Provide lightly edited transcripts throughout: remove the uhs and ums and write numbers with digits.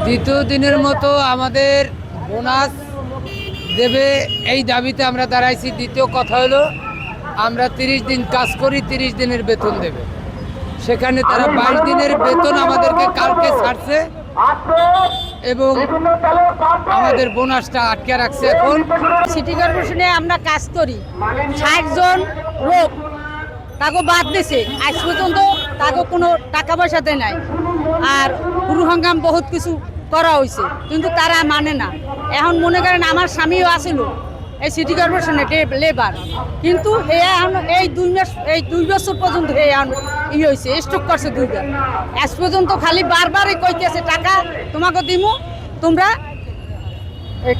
দ্বিতীয় দিনের মতো আমাদের বোনাস দেবে এই দাবিতে আমরা দাঁড়াইছি। দ্বিতীয় কথা হলো আমরা 30 দিন কাজ করি, 30 দিনের বেতন দেবে। সেখানে তারা 22 দিনের বেতন আমাদেরকে কালকে ছাড়ছে এবং আমাদের বোনাসটা আটকে রাখছে। এখন সিটি কর্পোরেশনে আমরা কাজ করি, 60 জন লোক তাকে বাদ দিছে। আজ পর্যন্ত তাকে কোনো টাকা পয়সা দেয় নাই। আর পুরু হাঙ্গাম বহুত কিছু করা হয়েছে, কিন্তু তারা মানে না। এখন মনে করেন আমার স্বামীও আছিল এই সিটি কর্পোরেশনে লেবার, কিন্তু এখন এই 2 বছর পর্যন্ত এখন হয়েছে, স্টক করছে 2 বার। আজ পর্যন্ত খালি বারবারই কইতেছে টাকা তোমাকে দিমু, তোমরা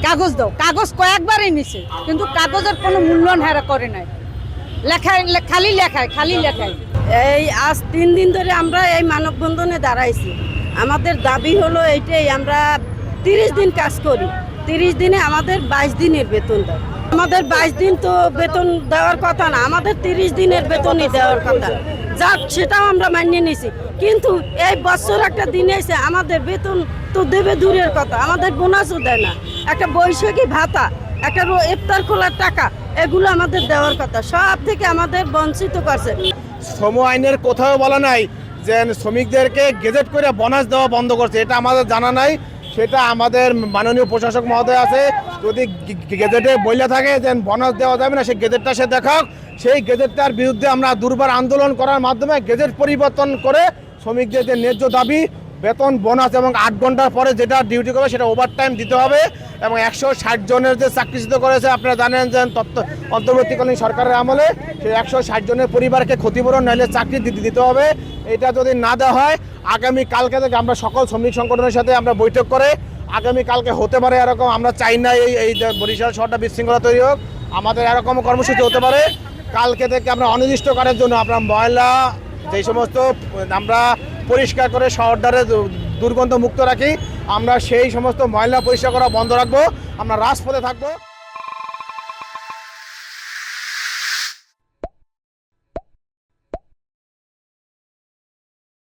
কাগজ দাও। কাগজ কয়েকবারই নিছে, কিন্তু কাগজের কোনো মূল্যায়ন হেরা করে নাই। খালি লেখায়। এই আজ 3 দিন ধরে আমরা এই মানববন্ধনে দাঁড়াইছি। আমাদের দাবি হলো এইটাই, আমরা 30 দিন কাজ করি, 30 দিনে আমাদের 22 দিনের বেতন দেয়। আমাদের 22 দিন তো বেতন দেওয়ার কথা না, আমাদের 30 দিনের বেতনই দেওয়ার কথা। যাক, সেটাও আমরা মানিয়ে নিয়েছি, কিন্তু এই বছর একটা দিন এসে আমাদের বেতন তো দেবে দূরের কথা, আমাদের বোনাসও দেয় না। একটা বৈশাখী ভাতা, একটা ইফতার খোলার টাকা, এগুলো আমাদের দেওয়ার কথা, সব থেকে আমাদের বঞ্চিত করছে। শ্রম আইনের কোথাও বলা নাই যে শ্রমিকদেরকে গেজেট করে বোনাস দেওয়া বন্ধ করছে, এটা আমাদের জানা নাই। সেটা আমাদের মাননীয় প্রশাসক মহোদয় আছে, যদি গেজেটে বইলে থাকে যে বোনাস দেওয়া যাবে না, সেই গেজেটটা সে দেখাক। সেই গেজেটটার বিরুদ্ধে আমরা দুর্বার আন্দোলন করার মাধ্যমে গেজেট পরিবর্তন করে শ্রমিকদের যে ন্যায্য দাবি বেতন, বোনাস এবং 8 ঘন্টার পরে যেটা ডিউটি করবে সেটা ওভারটাইম দিতে হবে। এবং 160 জনের যে চাকরিচ্যুত করেছে, আপনারা জানেন যে অন্তর্বর্তীকালীন সরকারের আমলে সেই 160 জনের পরিবারকে ক্ষতিপূরণ নাহলে চাকরি দিতে হবে। এটা যদি না দেওয়া হয়, আগামী কালকে থেকে আমরা সকল শ্রমিক সংগঠনের সাথে আমরা বৈঠক করে আগামী কালকে হতে পারে এরকম, আমরা চাই না এই বরিশাল শহরটা বিশৃঙ্খলা তৈরি হোক, আমাদের এরকম কর্মসূচি হতে পারে। কালকে থেকে আমরা অনির্দিষ্টকালের জন্য আমরা ময়লা যেই সমস্ত আমরা পরিষ্কার করে শহরটারে দুর্গন্ধ মুক্ত রাখি, আমরা সেই সমস্ত ময়লা পরিষ্কার করা বন্ধ রাখবো। আমরা রাজপথে থাকবো।